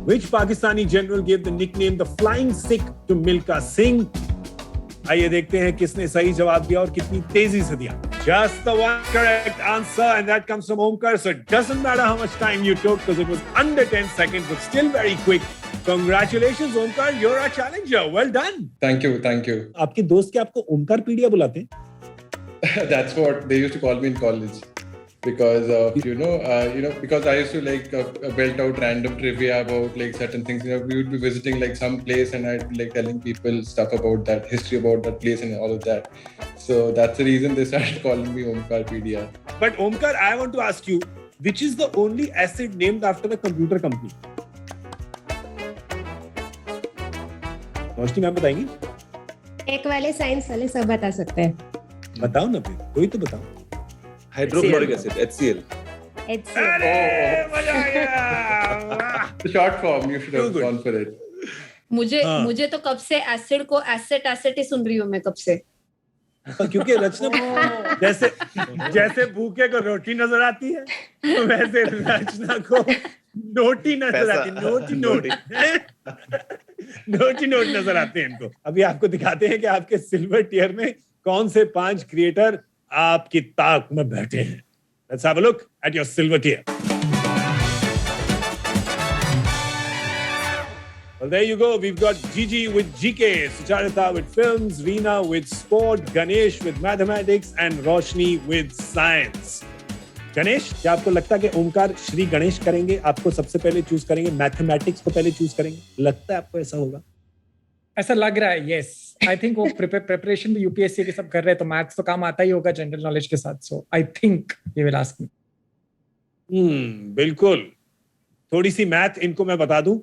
Which Pakistani general gave the nickname the Flying Sikh to Milkha Singh? आइए देखते हैं किसने सही जवाब दिया और कितनी तेजी से दिया. Just the one correct answer, and that comes from Omkar. So it doesn't matter how much time you took because it was under 10 seconds, but still very quick. Congratulations, Omkar. You're our challenger. Well done. Thank you. आपके दोस्त क्या आपको ओमकार पीडिया बुलाते हैं? That's what they used to call me in college. Because because I used to like belt out random trivia about like certain things. We would be visiting like some place and I'd be like telling people stuff about that, history about that place and all of that. So that's the reason they started calling me Omkarpedia. But Omkar, I want to ask you, which is the only asset named after a computer company? Roshni ma'am बताएंगी? एक वाले science वाले सब बता सकते हैं. बताओ ना फिर, कोई तो बताओ. Hydrochloric acid, HCl. अरे मजा आ गया. The short form, you should have gone for it. मुझे तो कब से एसिड को एसेट ही सुन रही हूँ मैं कब से. क्योंकि रचना जैसे भूखे को रोटी नजर आती है वैसे रचना को नोटी नजर आती है. नोटी नोट नजर आते हैं इनको. अभी आपको दिखाते हैं कि आपके सिल्वर टियर में कौन से 5 क्रिएटर आपकी ताक में बैठे हैं. Let's have a look at your silver tier. Well, there you go. We've got Gigi with GK, Sucharita with films, Reena with sport, Ganesh with mathematics, and Roshni with science. Ganesh, क्या आपको लगता है कि ओमकार श्री गणेश करेंगे? आपको सबसे पहले चूज करेंगे, मैथमेटिक्स को पहले चूज करेंगे? लगता है आपको ऐसा होगा? ऐसा लग रहा है. यस, आई थिंक वो प्रिपरेशन भी यूपीएससी के सब कर रहे हैं तो मैथ्स तो काम आता ही होगा जनरल नॉलेज के साथ. सो आई थिंक ये विल आस्क मी. बिल्कुल. थोड़ी सी मैथ इनको मैं बता दूं.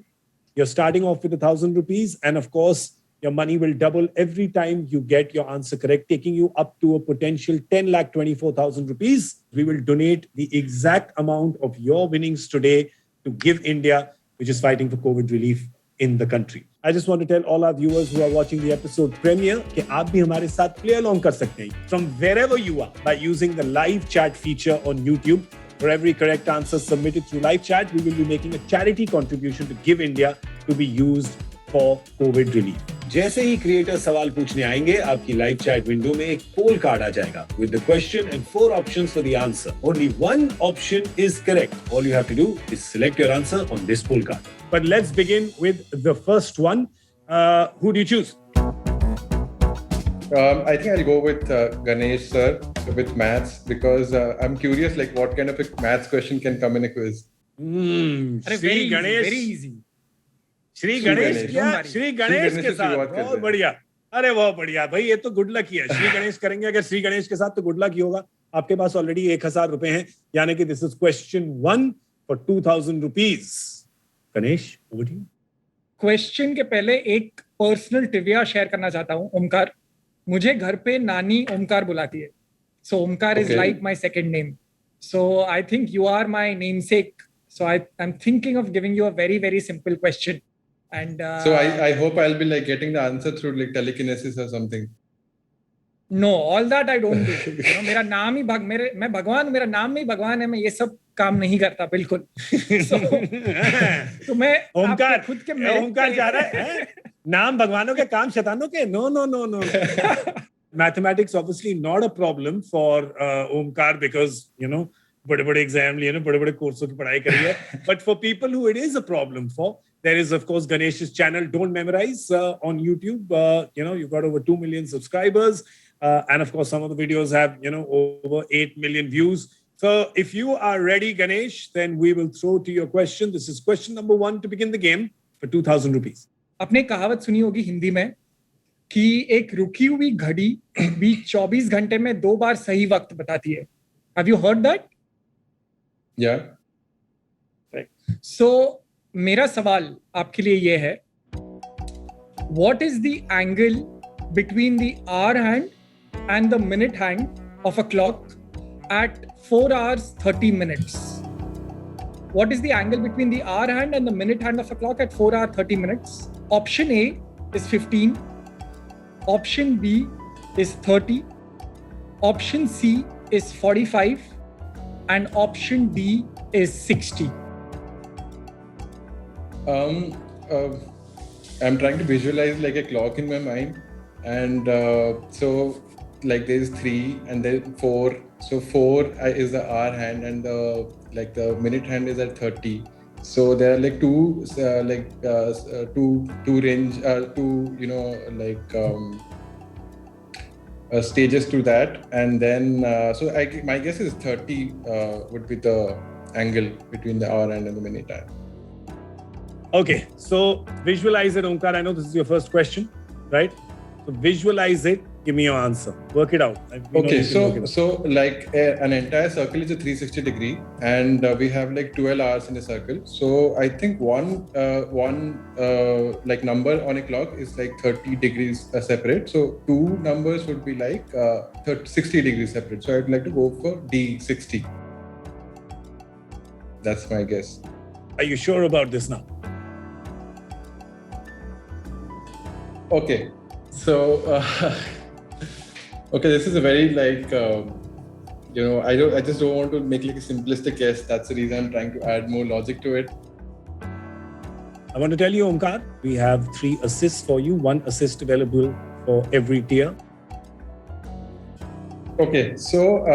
You're starting off with 1,000 rupees, and of course, your money will double every time you get your answer correct, taking you up to a potential 10,24,000 rupees. We will donate the exact amount of your winnings today to Give India, which is fighting for COVID relief in the country. I just want to tell all our viewers who are watching the episode premiere कि आप भी हमारे साथ play along कर सकते हैं from wherever you are by using the live chat feature on YouTube. For every correct answer submitted through live chat, we will be making a charity contribution to Give India to be used for COVID relief. जैसे ही creator सवाल पूछने आएंगे, आपकी live chat window में एक पोल card आ जाएगा with the question and 4 options for the answer. Only one option is correct. All you have to do is select your answer on this poll card. But let's begin with the first one. Who do you choose? I think I'll go with Ganesh sir with maths because I'm curious like what kind of a maths question can come in a quiz. Shri Ganesh. Very easy. Shri Ganesh के साथ बहुत बढ़िया. अरे बहुत बढ़िया भाई, ये तो गुड लक ही है. श्री गणेश करेंगे. अगर श्री गणेश के साथ तो गुड लक ही होगा. आपके पास ऑलरेडी 1,000 रुपए हैं, यानी कि this is question 1 for 2,000 rupees. Ganesh, over to you. Question के पहले एक पर्सनल ट्रिविया शेयर करना चाहता हूँ. ओमकार, मुझे घर पे नानी ओमकार बुलाती है. So Omkar is like my second name. So I think you are my namesake. So I'm thinking of giving you a very, very simple question. And so I hope I'll be like getting the answer through like telekinesis or something. No, all that I don't do. मेरा नाम ही मैं भगवान, मेरा नाम ही भगवान है. मैं ये सब काम नहीं करता बिल्कुल. तो मैं ओमकार खुद के ओमकार जा रहा है. नाम भगवानों के, काम शैतानों के. No. Mathematics obviously not a problem for Omkar because बड़े-बड़े एग्जाम लिए ना, बड़े-बड़े कोर्सों की पढ़ाई करी है. But for people who it is a problem for, there is of course Ganesh's channel Don't Memorize on YouTube. You've got over 2 million subscribers, and of course some of the videos have over 8 million views. So if you are ready, Ganesh, then we will throw to your question. This is question number 1 to begin the game for 2,000 rupees. आपने कहावत सुनी होगी हिंदी में कि एक रुकी हुई घड़ी भी 24 घंटे में 2 बार सही वक्त बताती है. Have you heard that? Yeah. Right. So मेरा सवाल आपके लिए ये है, what is the angle between the hour hand and the minute hand of a clock at 4 hours 30 minutes? What is the angle between the hour hand and the minute hand of a clock at 4 hours 30 minutes? Option A is 15. Option B is 30. Option C is 45. And option D is 60. I'm trying to visualize like a clock in my mind, and so like there's 3 and then 4. So 4 is the hour hand, and the minute hand is at 30. So there are like two range, stages to that, and then my guess is 30 would be the angle between the hour hand and the minute hand. Okay, so visualize it, Omkar. I know this is your first question, right? So visualize it. Give me your answer. Work it out. Okay, so like an entire circle is a 360 degree, and we have like 12 hours in a circle. So I think one like number on a clock is like 30 degrees separate. So 2 numbers would be like 60 degrees separate. So I'd like to go for D60. That's my guess. Are you sure about this now? Okay, so okay, this is a very I just don't want to make like a simplistic guess. That's the reason I'm trying to add more logic to it. I want to tell you, Omkar, we have 3 assists for you. 1 assist available for every tier. Okay, so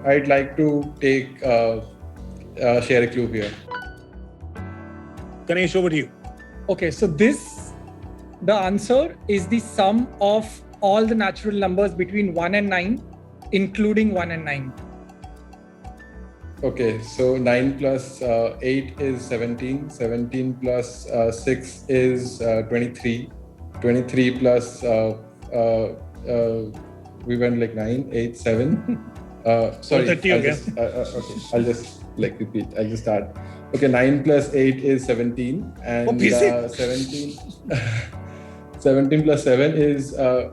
I'd like to take share a clue here. Ganesh, over to you. Okay, so the answer is the sum of all the natural numbers between 1 and 9, including 1 and 9. Okay, so 9 plus 8 is 17. 17 plus 6 is 23. 23 plus we went like 9, 8, 7. Sorry, I'll just like repeat. I'll just start. Okay, 9 plus 8 is 17, and 17 plus 7 is I'll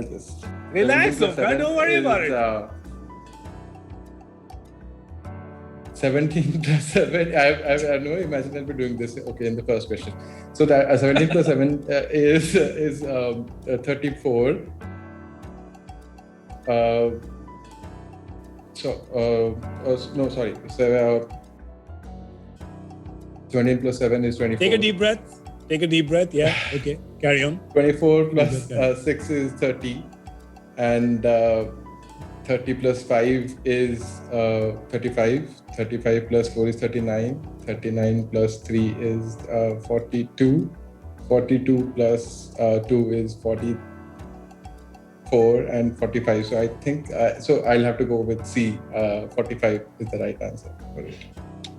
just Relax, Omkar. Don't worry about it. 17 plus 7. I have no imagination I'll be doing this. Okay, in the first question. So that 17 plus 7 is 34. 17 plus 7 is 24. Take a deep breath. Yeah. Okay. Carry on. 24 plus 6 is 30. And 30 plus 5 is 35. 35 plus 4 is 39. 39 plus 3 is 42. 42 plus 2 is 44, and 45. So I think, so I'll have to go with C. 45 is the right answer for it.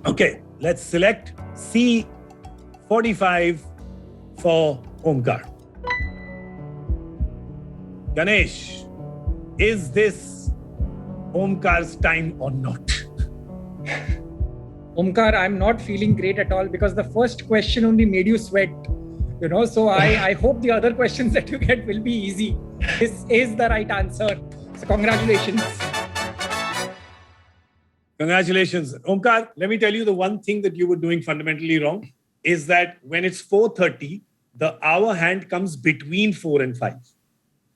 Okay, let's select C, 45 for Omkar. Ganesh, is this Omkar's time or not? Omkar, I'm not feeling great at all because the first question only made you sweat. So I hope the other questions that you get will be easy. This is the right answer. So congratulations. Congratulations. Omkar, let me tell you the one thing that you were doing fundamentally wrong is that when it's 4:30, the hour hand comes between 4 and 5,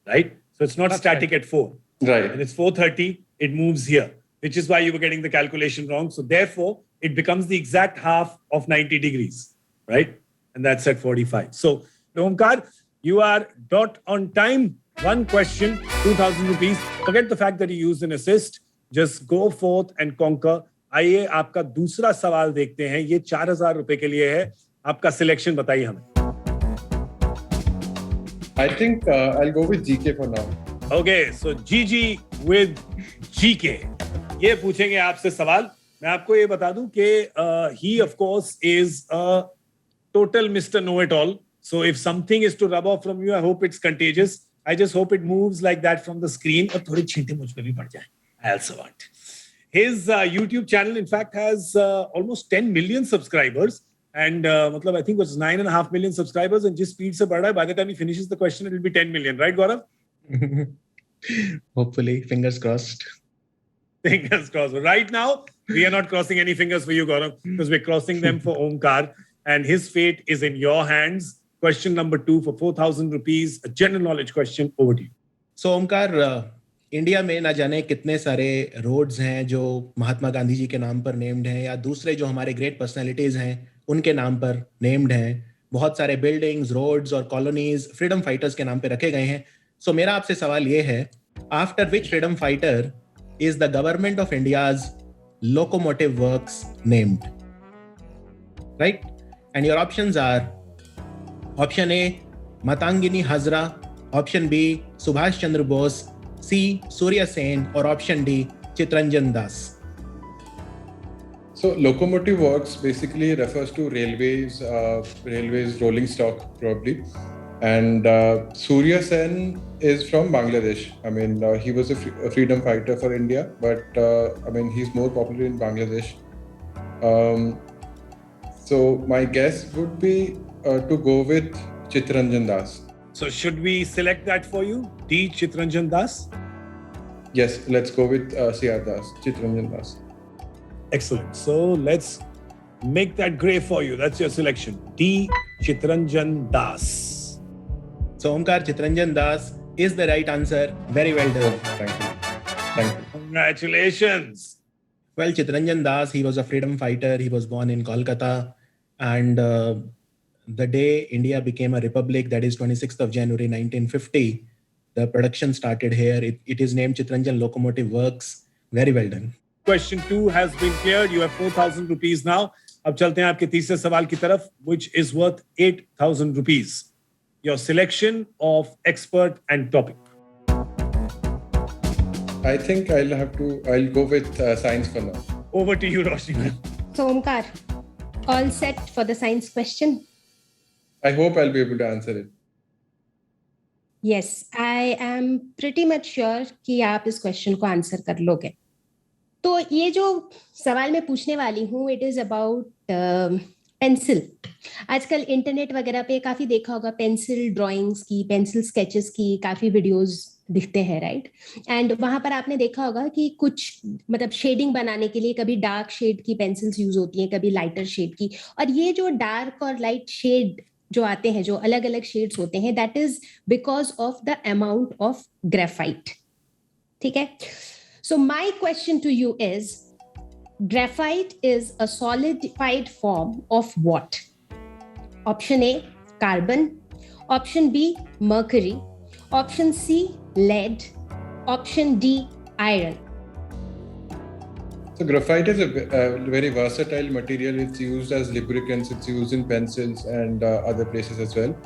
right? So it's not static at 4. Right. When it's 4:30, it moves here, which is why you were getting the calculation wrong. So therefore, it becomes the exact half of 90 degrees, right? And that's at 45. So, Omkar, you are dot on time. 1 question, 2,000 rupees. Forget the fact that you used an assist. Just go forth and conquer. आइए आपका दूसरा सवाल देखते हैं. ये 4,000 रुपए के लिए है. आपका सिलेक्शन बताइए हमें. I think I'll go with GK for now. Okay, so GG with GK. ये पूछेंगे आपसे सवाल. मैं आपको ये बता दूं कि he of course is a total Mr. Know-it-all. So if something is to rub off from you, I hope it's contagious. I just hope it moves like that from the screen. और थोड़ी छींटे मुझ पे भी पड़ जाए. I also want. His YouTube channel, in fact, has almost 10 million subscribers. And I think it was 9.5 million subscribers. And just speed se बढ़ रहा है. By the time he finishes the question, it will be 10 million. Right, Gaurav? Hopefully. Fingers crossed. Fingers crossed. Right now, we are not crossing any fingers for you, Gaurav, because we're crossing them for Omkar. And his fate is in your hands. Question number 2 for 4,000 rupees. A general knowledge question. Over to you. So, Omkar, India में ना जाने कितने सारे roads हैं जो महात्मा गांधी जी के नाम पर नेम्ड हैं या दूसरे जो हमारे ग्रेट पर्सनालिटीज हैं उनके नाम पर नेम्ड हैं, बहुत सारे बिल्डिंग्स, रोड्स और कॉलोनीज फ्रीडम फाइटर्स के नाम पे रखे गए हैं. सो मेरा आपसे सवाल ये है, after which freedom fighter is the government of India's locomotive works named? Right, and your options are option A Matangini Hazra, option B Subhash Chandra Bose, C Surya Sen और option D Chittaranjan Das. So locomotive works basically refers to railways, rolling stock probably. And Surya Sen is from Bangladesh. I mean, he was a freedom fighter for India, but I mean, he's more popular in Bangladesh. So my guess would be to go with Chittaranjan Das. So should we select that for you? D. Chittaranjan Das? Yes, let's go with CR Das, Chittaranjan Das. Excellent. So let's make that grey for you. That's your selection. D. Chittaranjan Das. So Omkar, Chittaranjan Das is the right answer. Very well done. Thank you. Thank you. Congratulations. Well, Chittaranjan Das, he was a freedom fighter. He was born in Kolkata, and the day India became a republic, that is 26th of January 1950, the production started here. It is named Chittaranjan Locomotive Works. Very well done. Question 2 has been cleared. You have 4,000 rupees now. अब चलते हैं आपके तीसरे सवाल की तरफ, which is worth 8,000 rupees. Your selection of expert and topic. I think I'll go with science for now. Over to you, Roshni ma'am. So, Omkar, all set for the science question? I hope I'll be able to answer it. Yes, I am pretty much sure कि आप इस question को answer कर लोगे. तो ये जो सवाल मैं पूछने वाली हूँ, इट इज अबाउट पेंसिल. आजकल इंटरनेट वगैरह पे काफी देखा होगा पेंसिल ड्राइंग्स की, पेंसिल स्केचेस की काफी वीडियोस दिखते हैं, राइट? एंड वहां पर आपने देखा होगा कि कुछ मतलब शेडिंग बनाने के लिए कभी डार्क शेड की पेंसिल्स यूज होती हैं, कभी लाइटर शेड की. और ये जो डार्क और लाइट शेड जो आते हैं, जो अलग अलग शेड्स होते हैं, that is because of the amount of graphite. ठीक है? So my question to you is, graphite is a solidified form of what? Option A, carbon. Option B, mercury. Option C, lead. Option D, iron. So graphite is a very versatile material. It's used as lubricants. It's used in pencils and other places as well.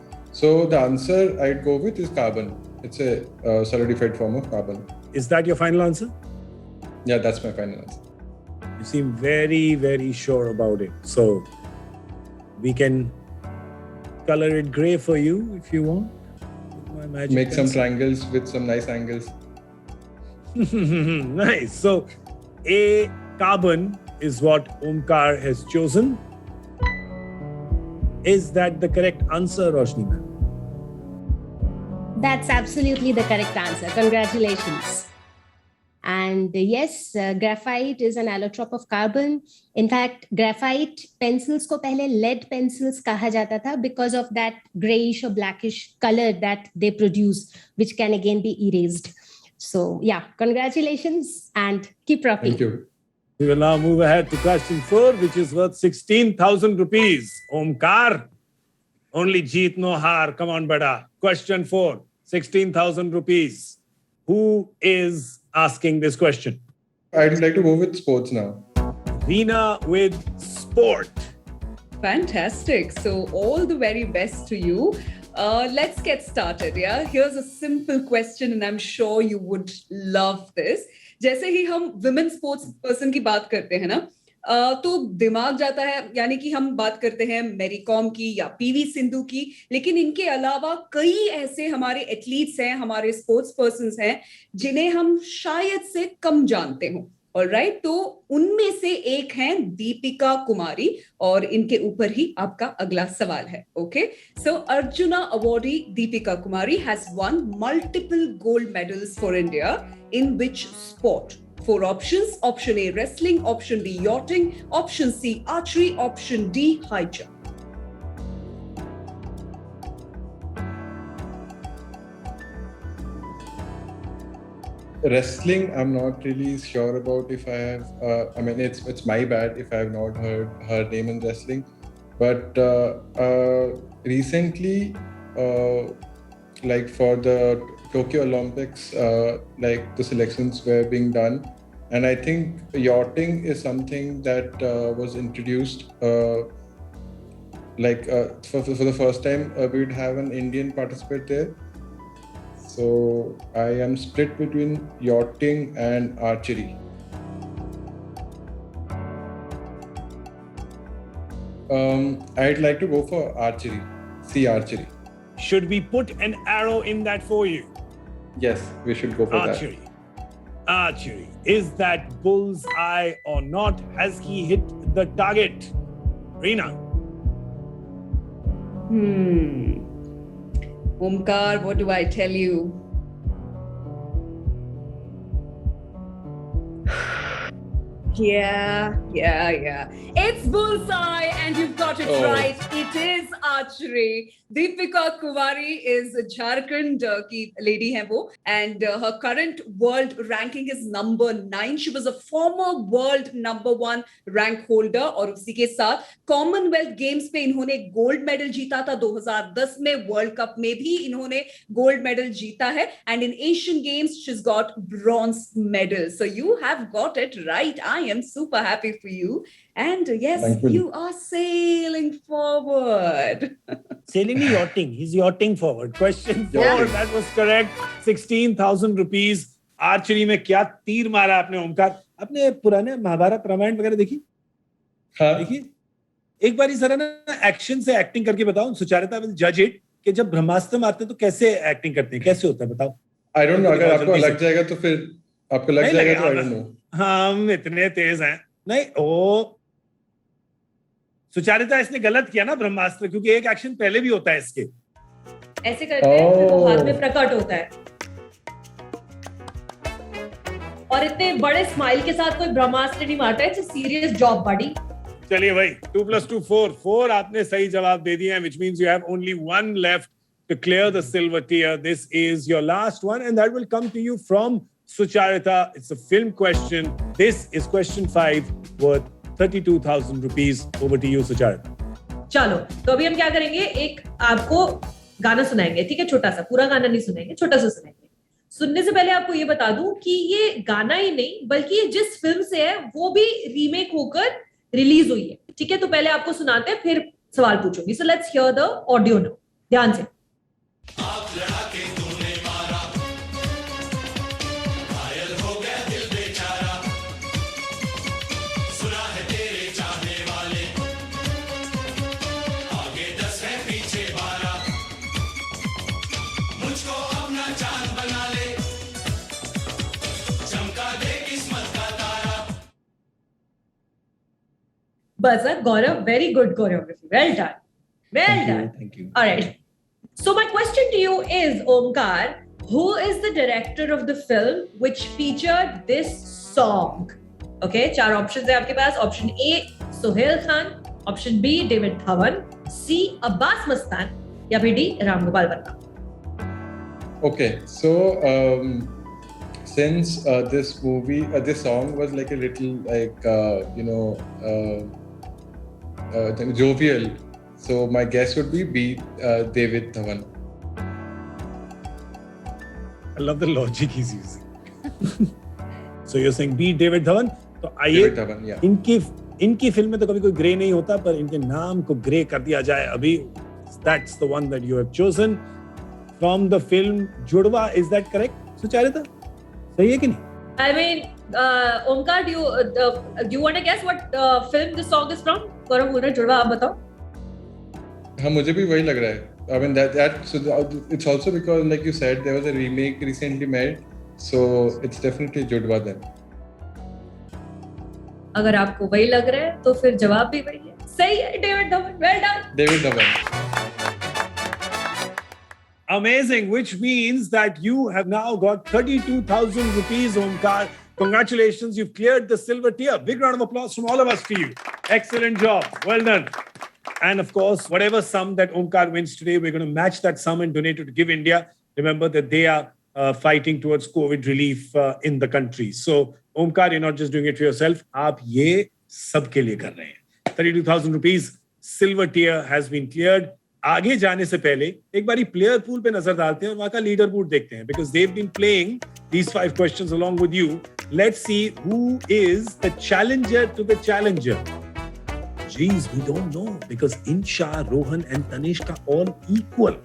So the answer I'd go with is carbon. It's a solidified form of carbon. Is that your final answer? Yeah, that's my final answer. You seem very, very sure about it. So we can color it grey for you if you want. With my magic Make some pencil. triangles with some nice angles. Nice. So A, carbon is what Omkar has chosen. Is that the correct answer, Roshni ma'am? That's absolutely the correct answer. Congratulations. And yes, graphite is an allotrope of carbon. In fact, graphite pencils को पहले lead pencils कहा जाता था because of that grayish or blackish color that they produce, which can again be erased. So yeah, congratulations and keep rocking. Thank you. We will now move ahead to question 4, which is worth 16,000 rupees. Omkar, only jeet no haar. Come on, beta. Question 4, 16,000 rupees. Who is asking this question? I'd like to go with sports now. Veena with sport. Fantastic. So all the very best to you. Let's get started. Yeah, here's a simple question and I'm sure you would love this. जैसे ही हम women sports person की बात करते हैं ना, तो दिमाग जाता है, यानी कि हम बात करते हैं मैरी कॉम की या पीवी सिंधु की, लेकिन इनके अलावा कई ऐसे हमारे एथलीट्स हैं, हमारे स्पोर्ट्स पर्संस हैं जिन्हें हम शायद से कम जानते हो. ऑलराइट, तो उनमें से एक हैं दीपिका कुमारी और इनके ऊपर ही आपका अगला सवाल है. Okay, so arjuna awardee Deepika Kumari has one multiple gold medals for India in which sport? 4 options. Option A, wrestling. Option B, yachting. Option C, archery. Option D, high jump. Wrestling, I'm not really sure about if I have. I mean, it's my bad if I have not heard her name in wrestling. But recently, like for the Tokyo Olympics, like the selections were being done, and I think yachting is something that was introduced. For the first time, we would have an Indian participate there. So I am split between yachting and archery. I'd like to go for archery, sea archery. Should we put an arrow in that for you? Yes, we should go for Archery. Archery. Is that bullseye or not? Has he hit the target? Reena. Omkar, what do I tell you? Yeah. It's bullseye, and you've got it right. It is archery. Deepika Kuwari is Jharkhand ki lady hai wo, and her current world ranking is number 9. She was a former world number 1 rank holder, और उसी के साथ Commonwealth games पे इन्होंने gold medal जीता था 2010 में, world cup में भी इन्होंने गोल्ड मेडल जीता है, and in Asian Games she's got bronze medal. So you have got it right. I am super happy for you. And yes, you are sailing forward. Sailing is yachting. He's yachting forward. Question 4, that was correct. 16,000 rupees. Archery में क्या तीर मारा आपने ओमकार? आपने पुराने महाभारत रामायण वगैरह देखी? हाँ. देखिए. एक बार जरा ना एक्शन से एक्टिंग करके बताओ. सुचारिता will judge it कि जब ब्रह्मास्त्र मारते तो कैसे एक्टिंग करते हैं? कैसे होता है बताओ? I don't know. अगर आपको लग जाएगा तो फिर आपको लग जाएगा तो I don't know. हम इतने तेज हैं. नहीं ओ सुचारिता इसने गलत किया ना ब्रह्मास्त्र, क्योंकि एक एक्शन पहले भी होता है इसके. ऐसे करते हैं फिर वो हाथ में प्रकट होता है, और इतने बड़े स्माइल के साथ कोई ब्रह्मास्त्र नहीं मारता है. इट्स अ सीरियस जॉब बडी. चलिए भाई, 2 + 2 4 आपने सही जवाब दे दिए हैं, which means you have only one left to clear the silver tier. This is your last one, and that will come to you from Sucharita. It's a film question. This is question 5 worth 32,000 rupees. Over to you, Sucharita. चलो, तो अभी हम क्या करेंगे, एक आपको गाना सुनाएंगे, ठीक है? छोटा सा, पूरा गाना नहीं सुनाएंगे, छोटा सा सुनाएंगे. सुनने से पहले आपको ये बता दूं कि ये गाना ही नहीं, बल्कि ये जिस फिल्म से है वो भी रीमेक होकर रिलीज हुई है, ठीक है? तो पहले आपको सुनाते हैं, फिर सवाल पूछूंगी. So let's hear the audio now. ध्यान से. Buzzer, Gaurav, very good choreography. Well done. Well done. Thank you. All right. So my question to you is, Omkar, who is the director of the film which featured this song? Okay, 4 options है आपके पास. Option A, Sohail Khan. Option B, David Dhawan. C, Abbas Mastan. या फिर D, Ram Gopal Varma. Okay, so since this movie, this song was like a little like jovial, so my guess would be B, David Dhawan. I love the logic he's using. So you're saying B, David Dhawan. तो David Dhawan, yeah. इनकी film में तो कभी कोई grey नहीं होता, पर इनके नाम को ग्रे कर दिया जाए अभी. That's the one that you have chosen from the film Judwa. Is that correct, Sucharita? सही है कि नहीं? I mean, Omkar, do you want to guess what film this song is from? Gaurav बोल रहा है जुड़वा, आप बताओ. हाँ, मुझे भी वही लग रहा है. I mean it's also because, like you said, there was a remake recently made, so it's definitely Judwa then. अगर आपको वही लग रहा है तो फिर जवाब भी वही है. सही है, David Dhawan. Well done. David Dhawan. Amazing, which means that you have now got 32,000 rupees, Omkar. Congratulations, you've cleared the silver tier. Big round of applause from all of us to you. Excellent job. Well done. And of course, whatever sum that Omkar wins today, we're going to match that sum and donate it to Give India. Remember that they are fighting towards COVID relief in the country. So, Omkar, you're not just doing it for yourself. आप ये सबके लिए कर रहे हैं. 32,000 rupees silver tier has been cleared. आगे जाने से पहले एक बारी प्लेयर पूल पे नजर डालते हैं और वहां का लीडर बोर्ड देखते हैं because they've been playing these 5 questions along with you. Let's see who is the challenger to the challenger. Geez, we don't know because Insha, Rohan and Tanishka all equal.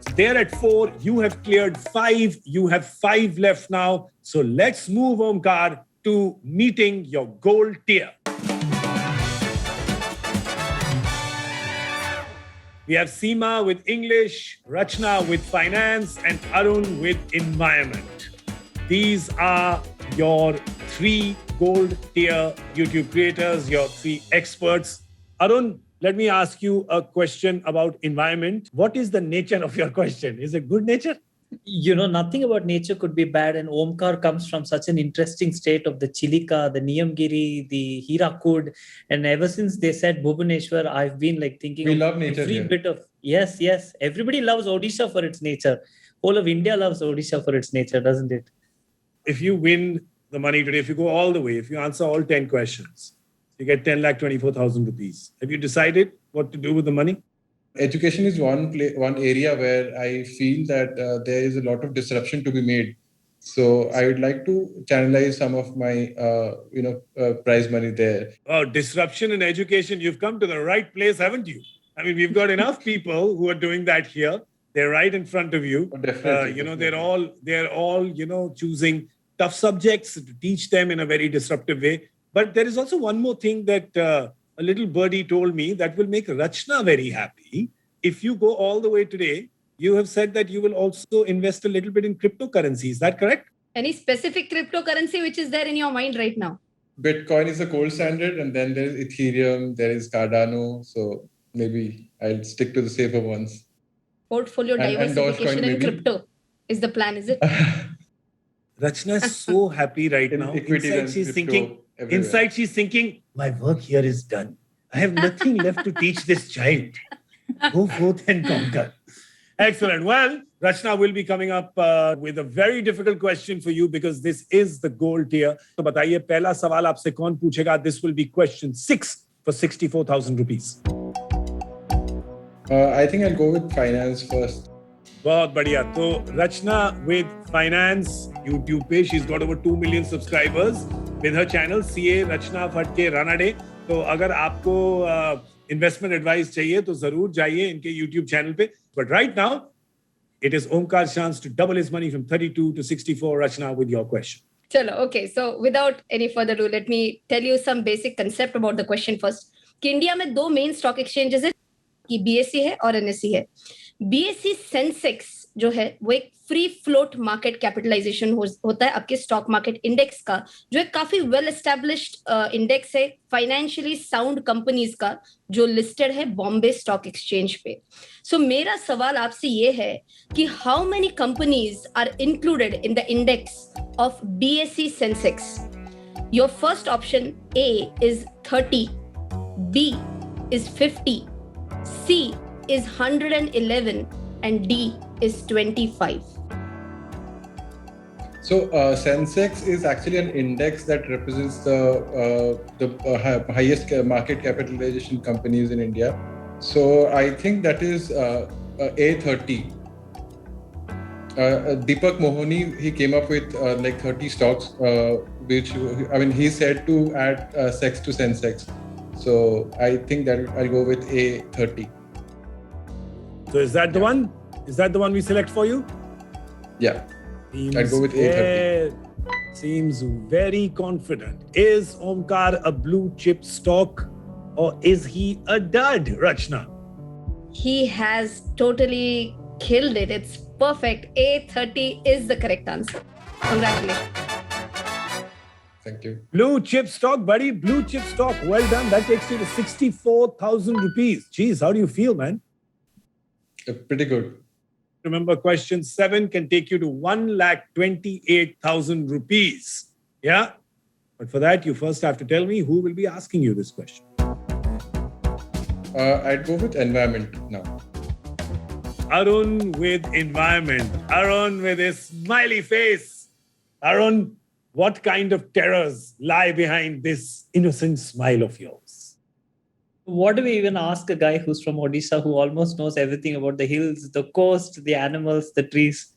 So they're at 4. You have cleared 5. You have 5 left now. So let's move, Omkar, to meeting your gold tier. We have Seema with English, Rachna with finance, and Arun with environment. These are your 3 gold tier YouTube creators, your 3 experts. Arun, let me ask you a question about environment. What is the nature of your question? Is it good nature? Nothing about nature could be bad. And Omkar comes from such an interesting state of the Chilika, the Niyamgiri, the Hirakud. And ever since they said Bhubaneswar, I've been like thinking We love nature every here. bit of, yes. Everybody loves Odisha for its nature. Whole of India loves Odisha for its nature, doesn't it? If you win the money today, if you go all the way, if you answer all 10 questions, you get 10,24,000 rupees. Have you decided what to do with the money? Education is one area where I feel that there is a lot of disruption to be made. So I would like to channelize some of my prize money there. Oh, disruption in education. You've come to the right place, haven't you? I mean, we've got enough people who are doing that here. They're right in front of you. Oh, definitely. They're all, choosing tough subjects to teach them in a very disruptive way. But there is also one more thing that a little birdie told me that will make Rachna very happy. If you go all the way today, you have said that you will also invest a little bit in cryptocurrency. Is that correct? Any specific cryptocurrency which is there in your mind right now? Bitcoin is the gold standard, and then there is Ethereum, there is Cardano. So maybe I'll stick to the safer ones. Portfolio And diversification Dogecoin in maybe. crypto is the plan, is it? Rachna is so happy right In now. equities Inside and she's crypto thinking, everywhere. my work here is done. I have nothing left to teach this child. Go forth and conquer. Excellent. Well, Rachna will be coming up with a very difficult question for you because this is the gold tier. So बताइए पहला सवाल आपसे कौन पूछेगा? This will be question 6 for 64,000 rupees. I think I'll go with finance first. बहुत बढ़िया. तो Rachna with finance YouTube पे, she's got over 2 million subscribers with her channel CA Rachna Phatke Ranade. तो अगर आपको investment advice चाहिए तो जरूर जाइए इनके YouTube channel पे. But right now, it is Omkar's chance to double his money from 32 to 64. Rachna, with your question. Chalo, okay. So without any further ado, let me tell you some basic concept about the question first. कि India में 2 main stock exchanges है कि BSE है और NSE है. BSE Sensex जो है वो एक फ्री फ्लोट मार्केट कैपिटलाइजेशन होता है आपके स्टॉक मार्केट इंडेक्स का, जो एक काफी वेल एस्टैब्लिश्ड इंडेक्स है फाइनेंशियली साउंड कंपनीज का जो लिस्टेड है बॉम्बे स्टॉक एक्सचेंज पे. सो मेरा सवाल आपसे ये है कि how many companies are included in the index of BSE Sensex. Your first option A is 30, B is 50, C is 111, and D is 25. So Sensex is actually an index that represents the highest market capitalization companies in India. So I think that is A30. Deepak Mohoni, he came up with like 30 stocks, which he said to add sex to Sensex. So I think that I'll go with A30. So is that the one? Is that the one we select for you? Yeah. I'll go with A30. Seems very confident. Is Omkar a blue chip stock or is he a dud, Rachna? He has totally killed it. It's perfect. A30 is the correct answer. Congratulations. Thank you. Blue chip stock, buddy. Blue chip stock. Well done. That takes you to 64,000 rupees. Jeez, how do you feel, man? Pretty good. Remember, question 7 can take you to 1,28,000 rupees. Yeah? But for that, you first have to tell me who will be asking you this question. I'd go with environment now. Arun with environment. Arun with his smiley face. Arun, what kind of terrors lie behind this innocent smile of yours? What do we even ask a guy who's from Odisha who almost knows everything about the hills, the coast, the animals, the trees?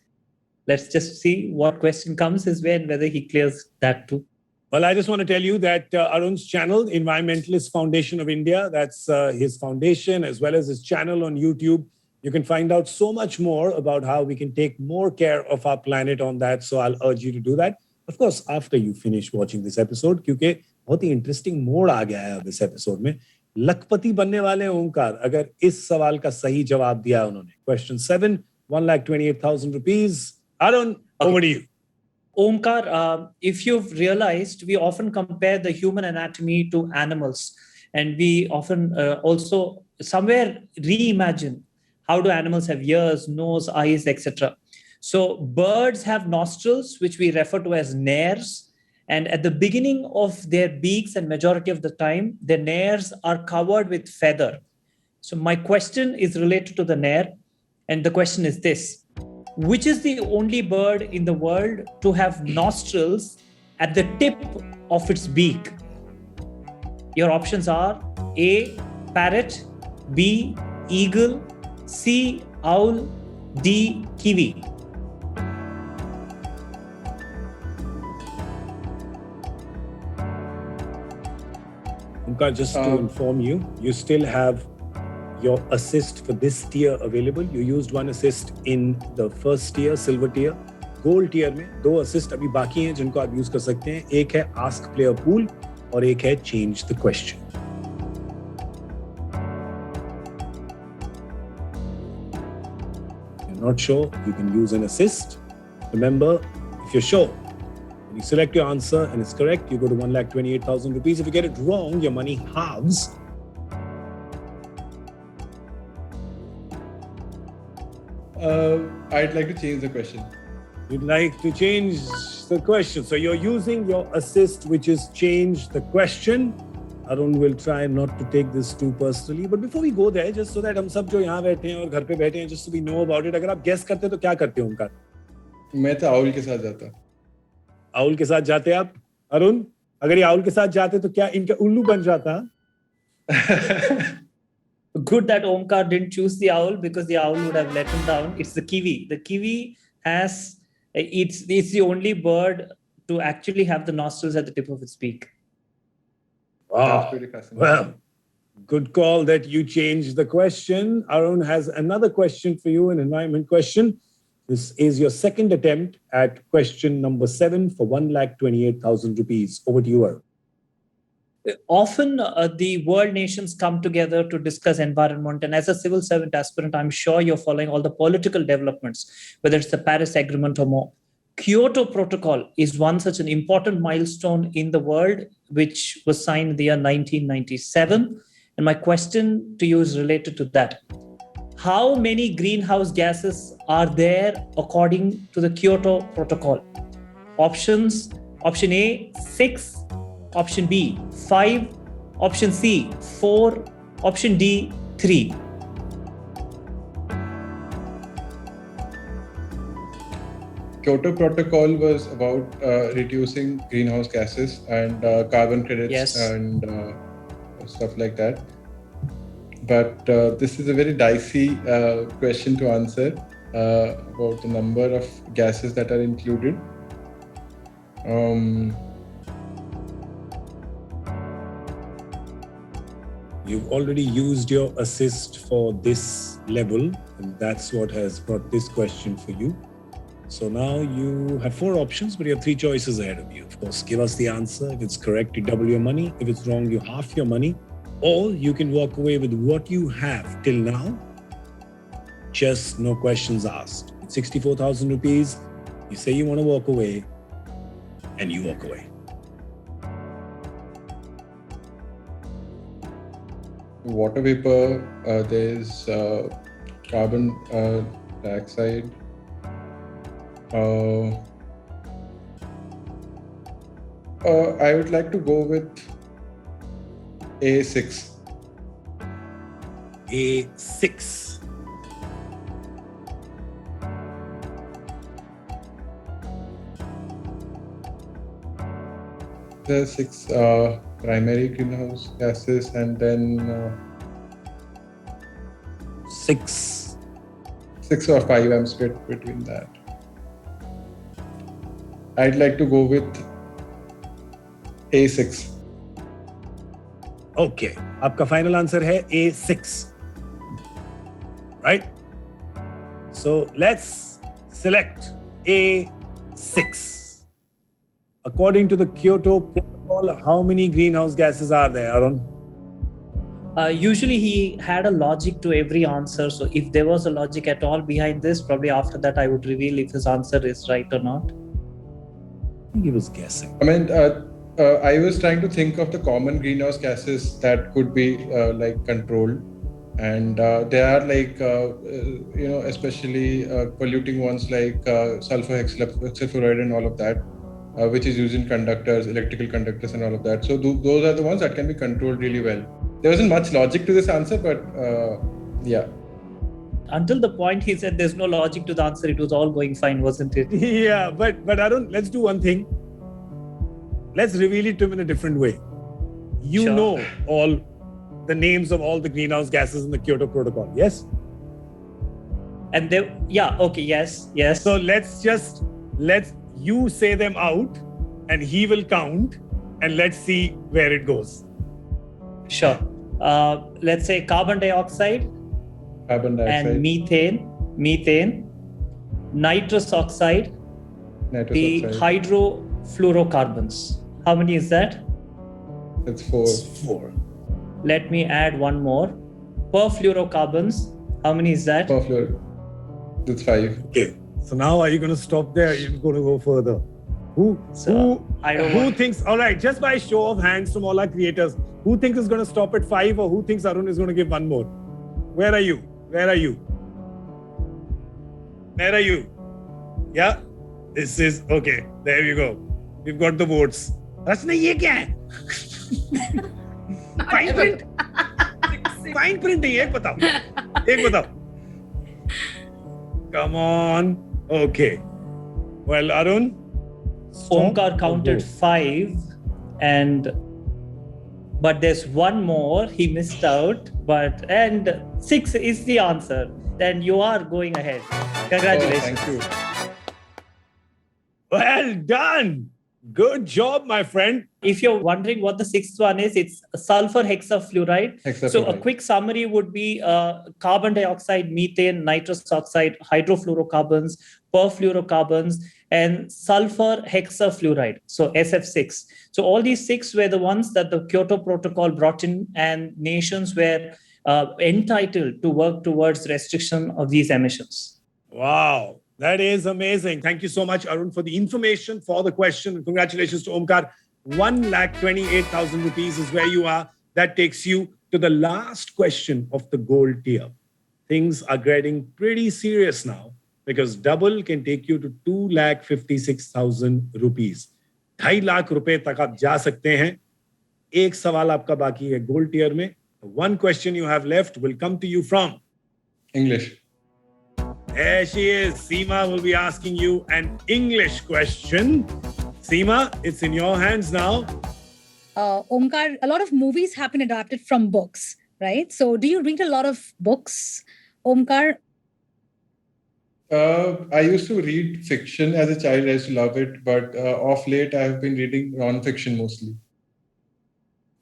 Let's just see what question comes his way and whether he clears that too. Well, I just want to tell you that Arun's channel, Environmentalist Foundation of India, that's his foundation as well as his channel on YouTube. You can find out so much more about how we can take more care of our planet on that. So I'll urge you to do that. Of course, after you finish watching this episode, क्योंकि बहुत ही interesting मोड़ आ गया है अब इस episode में. लखपति बनने वाले ओमकार अगर इस सवाल का सही जवाब दिया उन्होंने. Question 7, 1,28,000 rupees. Arun, over to you. Omkar, if you've realized, we often compare the human anatomy to animals, and we often also somewhere reimagine how do animals have ears, nose, eyes, etc. So birds have nostrils, which we refer to as nares, and at the beginning of their beaks and majority of the time, their nares are covered with feather. So my question is related to the nare, and the question is this. Which is the only bird in the world to have nostrils at the tip of its beak? Your options are A, parrot, B, eagle, C, owl, D, kiwi. Omkar, just to inform you, you still have your assist for this tier available. You used one assist in the first tier, silver tier. Gold tier में 2 assist अभी बाकी हैं जिनको आप use कर सकते हैं. एक है ask player pool और एक है change the question. If you're not sure, you can use an assist. Remember, if you're sure, when you select your answer and it's correct, you go to 1,28,000 rupees. If you get it wrong, your money halves. I'd like to change the question. You'd like to change the question. So you're using your assist, which is change the question. Arun will try not to take this too personally. But before we go there, just so that हम सब जो यहाँ बैठे हैं और घर पे बैठे हैं, just so we know about it, अगर आप guess करते हैं तो क्या करते हो ओमकार? मैं तो owl के साथ जाता. Owl के साथ जाते आप? अरुण, अगर ये owl के साथ जाते तो क्या इनका उल्लू बन जाता? Good that Omkar didn't choose the owl because the owl would have let him down. It's the kiwi. The kiwi has, it's the only bird to actually have the nostrils at the tip of its beak. Wow. That's pretty fascinating. Well, good call that you changed the question. Arun has another question for you, an environment question. This is your second attempt at question number 7 for 1,28,000 rupees. Over to you, Arun. Often the world nations come together to discuss environment, and as a civil servant aspirant, I'm sure you're following all the political developments, whether it's the Paris Agreement or more. Kyoto Protocol is one such an important milestone in the world, which was signed in the year 1997. And my question to you is related to that. How many greenhouse gases are there according to the Kyoto Protocol? Options: option A, 6. Option B, 5. Option C, 4. Option D, 3. Kyoto Protocol was about reducing greenhouse gases and carbon credits Yes. and stuff like that. But this is a very dicey question to answer about the number of gases that are included. You've already used your assist for this level, and that's what has brought this question for you. So now you have 4 options, but you have 3 choices ahead of you. Of course, give us the answer. If it's correct, you double your money. If it's wrong, you half your money. Or you can walk away with what you have till now. Just no questions asked. It's 64,000 rupees. You say you want to walk away, and you walk away. Water vapor, there's carbon dioxide. I would like to go with A6. A6. The 6. primary greenhouse gases, and then 6. 6 or 5. I'm split between that. I'd like to go with A6. Okay. आपका final answer है A6. Right? So let's select A6. According to the Kyoto Protocol, how many greenhouse gases are there, Arun? Usually he had a logic to every answer. So if there was a logic at all behind this, probably after that I would reveal if his answer is right or not. I think he was guessing. I mean, I was trying to think of the common greenhouse gases that could be like controlled, and there are like especially polluting ones like sulfur hexafluoride and all of that, which is used in conductors, electrical conductors, and all of that. So those are the ones that can be controlled really well. There wasn't much logic to this answer, but yeah. Until the point he said there's no logic to the answer, it was all going fine, wasn't it? Yeah, but Arun, let's do one thing. Let's reveal it to him in a different way. You Sure. know all the names of all the greenhouse gases in the Kyoto Protocol, yes? And they, yeah, okay, yes. So let you say them out and he will count and let's see where it goes. Sure. Let's say carbon dioxide and methane, nitrous oxide, the hydrofluorocarbons. How many is that? It's 4. 4. Let me add one more. Perfluorocarbons. How many is that? It's 5. Okay. So now are you going to stop there? Or are you going to go further? Who thinks, all right, just by show of hands from all our creators, who thinks is going to stop at 5 or who thinks Arun is going to give one more? Where are you? Yeah? This is, okay, there you go. We've got the votes. Rachna, ye kya hai? Fine print. Fine print hai, ek batao. Come on. Okay. Well, Arun. Omkar counted 5 but there's one more he missed out, and 6 is the answer. Then you are going ahead. Congratulations. Thank you. Well done. Good job, my friend. If you're wondering what the 6th one is, it's sulfur hexafluoride. So a quick summary would be carbon dioxide, methane, nitrous oxide, hydrofluorocarbons, perfluorocarbons, and sulfur hexafluoride, so SF6. So all these 6 were the ones that the Kyoto Protocol brought in, and nations were entitled to work towards restriction of these emissions. Wow, that is amazing. Thank you so much, Arun, for the information, for the question. And congratulations to Omkar. 1,28,000 rupees is where you are. That takes you to the last question of the gold tier. Things are getting pretty serious now, because double can take you to 2,56,000 rupees. 2.5 lakh रुपए तक आप जा सकते हैं. एक सवाल आपका बाकी है गोल्ड टियर में. One question you have left will come to you from English. There she is. Seema will be asking you an English question. Seema, it's in your hands now. Omkar, a lot of movies have been adapted from books, right? So do you read a lot of books, Omkar? I used to read fiction as a child. I used to love it. But of late, I have been reading non-fiction mostly.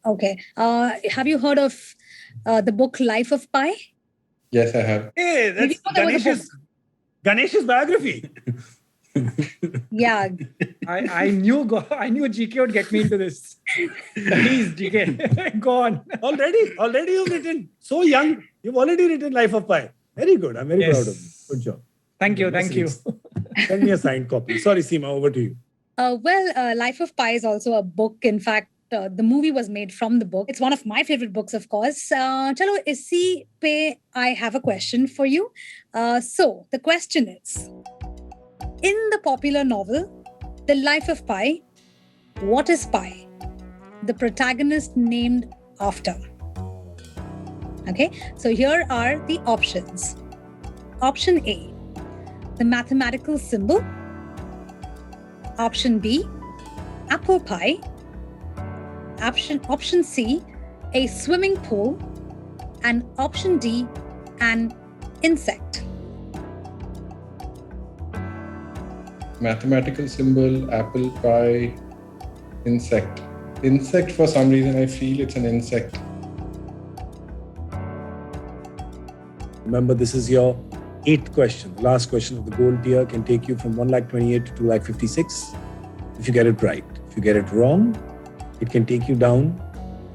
Okay. Have you heard of the book Life of Pi? Yes, I have. Hey, that's Ganesh's biography. Yeah. I knew GK would get me into this. Please, GK, go on. Already you've written. So young, you've already written Life of Pi. Very good. I'm very proud of you. Good job. Thank you. Send me a signed copy. Sorry, Seema, over to you. Life of Pi is also a book. In fact, the movie was made from the book. It's one of my favorite books, of course. Chalo, isi pe I have a question for you. So the question is, in the popular novel, The Life of Pi, what is Pi? The protagonist named after. Okay, so here are the options. Option A, the mathematical symbol. Option B, apple pie. Option C, a swimming pool, and option D, an insect. Mathematical symbol, apple pie, insect. Insect, for some reason, I feel it's an insect. Remember, this is your 8th question. The last question of the gold tier can take you from 1,28,000 to 2,56,000 if you get it right. If you get it wrong, it can take you down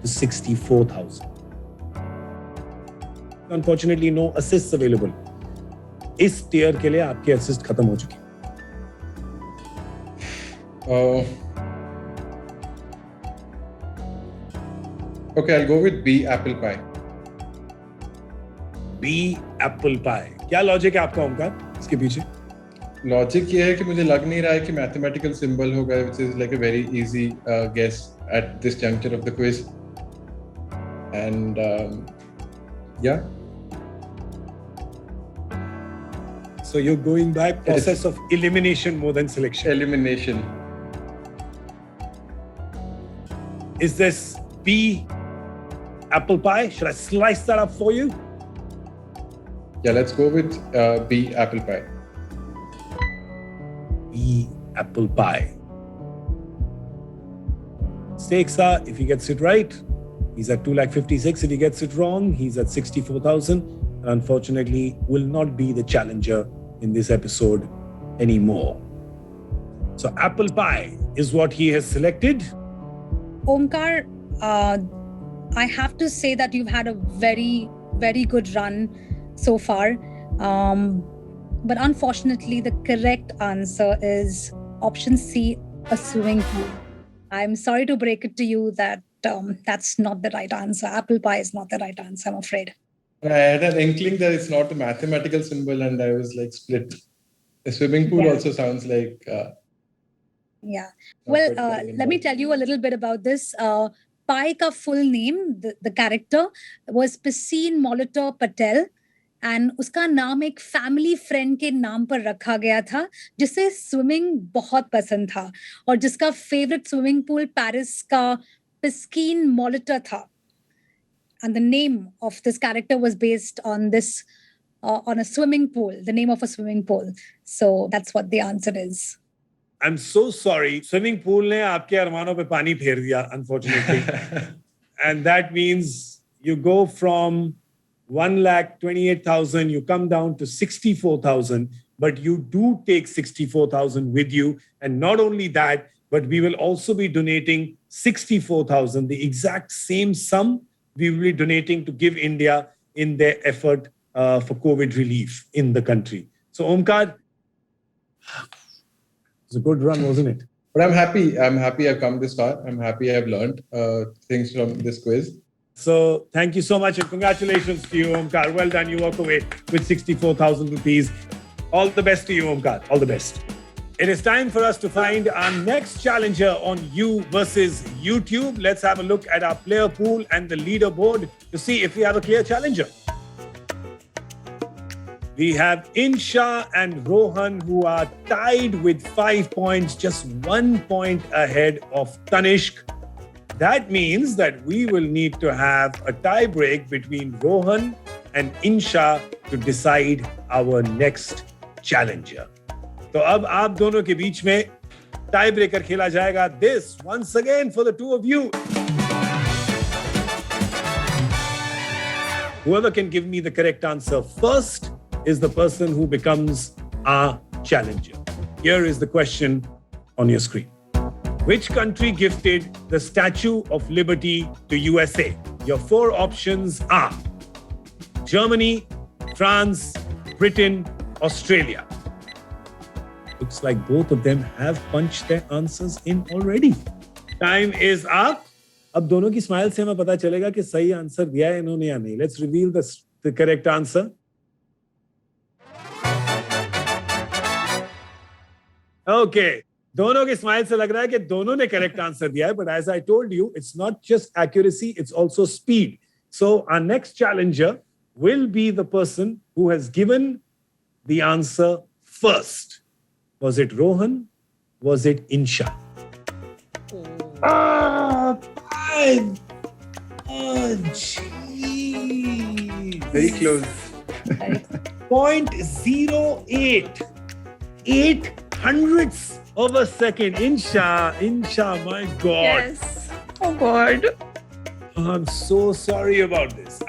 to 64,000. Unfortunately, no assists available. इस tier के लिए आपके assist खत्म हो चुके हैं. Okay, I'll go with B, apple pie. B, apple pie. क्या logic है आपका ओमकार इसके पीछे? लॉजिक ये है कि मुझे लग नहीं रहा है कि मैथमेटिकल सिंबल होगा, which is like a very easy guess at this juncture of the quiz. And yeah. So you're going by process of elimination more than selection. Elimination. Is this B, apple pie? Should I slice that up for you? Yeah, let's go with B, apple pie. B, apple pie. Stakes are, if he gets it right, he's at 2,56,000. If he gets it wrong, he's at 64,000. And unfortunately, will not be the challenger in this episode anymore. So apple pie is what he has selected. Omkar, I have to say that you've had a very, very good run so far. But unfortunately, the correct answer is option C, a swimming pool. I'm sorry to break it to you that that's not the right answer. Apple pie is not the right answer, I'm afraid. I had an inkling that it's not a mathematical symbol, and I was like split. A swimming pool also sounds like... Yeah. Well, let me tell you a little bit about this. Pai ka full name, the character, was Piscine Molitor Patel. And उसका नाम एक family friend के नाम पर रखा गया था जिसे स्विमिंग बहुत पसंद था और जिसका फेवरेट स्विमिंग पूल पेरिस का पिस्कीन मॉलिटर था. And the name of this character was based on this, on a swimming pool, the name of a swimming pool. So that's what the answer is. I'm so sorry. Swimming pool ने आपके अरमानों पे पानी फेर दिया, unfortunately. And that means you go from 1,28,000, you come down to 64,000, but you do take 64,000 with you. And not only that, but we will also be donating 64,000, the exact same sum we will be donating to Give India in their effort for COVID relief in the country. So Omkar, it was a good run, wasn't it? But I'm happy. I'm happy I've come this far. I'm happy I've learned things from this quiz. So thank you so much and congratulations to you, Omkar. Well done. You walk away with 64,000 rupees. All the best to you, Omkar. All the best. It is time for us to find our next challenger on You versus YouTube. Let's have a look at our player pool and the leaderboard to see if we have a clear challenger. We have Insha and Rohan who are tied with 5 points, just 1 point ahead of Tanishq. That means that we will need to have a tie break between Rohan and Insha to decide our next challenger. तो अब आप दोनों के बीच में tie breaker खेला जाएगा. This once again for the two of you. Whoever can give me the correct answer first is the person who becomes our challenger. Here is the question on your screen. Which country gifted the Statue of Liberty to USA? Your 4 options are Germany, France, Britain, Australia. Looks like both of them have punched their answers in already. Time is up. अब दोनों की smile से हमें पता चलेगा कि सही answer दिया है इन्होंने या नहीं. Let's reveal the correct answer. Okay. दोनों के स्माइल से लग रहा है कि दोनों ने करेक्ट आंसर दिया है, but as I told you, it's not just accuracy, it's also speed. So our next challenger will be the person who has given the answer first. Was it Rohan? Was it Insha? Jeez. Very close. 0.08. 800ths of a second. Insha, my God. Yes. Oh God. I'm so sorry about this.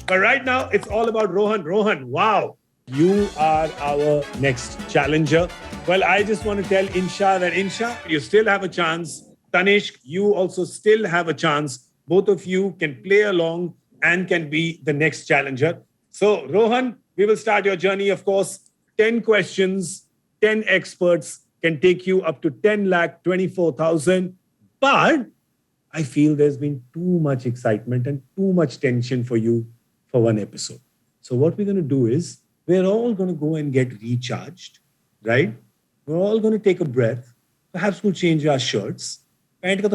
But right now, it's all about Rohan. Rohan, wow. You are our next challenger. Well, I just want to tell Insha that Insha, you still have a chance. Tanishq, you also still have a chance. Both of you can play along and can be the next challenger. So, Rohan, we will start your journey. Of course, 10 questions, 10 experts can take you up to 10,24,000. But I feel there's been too much excitement and too much tension for you for one episode. So what we're going to do is we're all going to go and get recharged, right? We're all going to take a breath. Perhaps we'll change our shirts. And we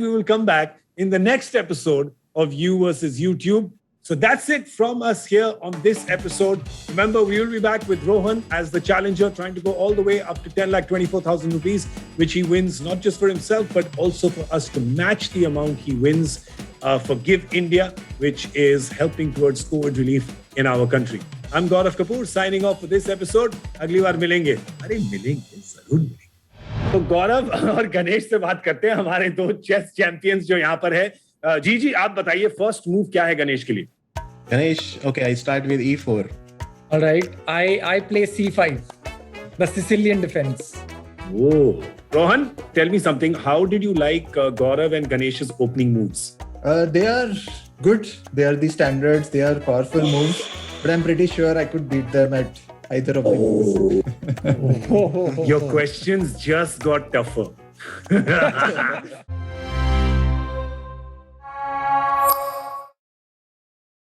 will come back in the next episode of You versus YouTube. So that's it from us here on this episode. Remember, we will be back with Rohan as the challenger, trying to go all the way up to 10,24,000 rupees, which he wins not just for himself, but also for us to match the amount he wins for Give India, which is helping towards COVID relief in our country. I'm Gaurav Kapoor signing off for this episode. अगली बार मिलेंगे. अरे मिलेंगे, जरूर मिलेंगे. तो गौरव और गणेश से बात करते हैं, हमारे दो चेस चैंपियंस जो यहाँ पर है. जी आप बताइए फर्स्ट मूव क्या है गणेश के लिए? Ganesh, okay, I start with e4. All right, I play c5, the Sicilian defense. Oh, Rohan, tell me something. How did you like Gaurav and Ganesh's opening moves? They are good. They are the standards. They are powerful moves. But I'm pretty sure I could beat them at either of the moves. Your questions just got tougher.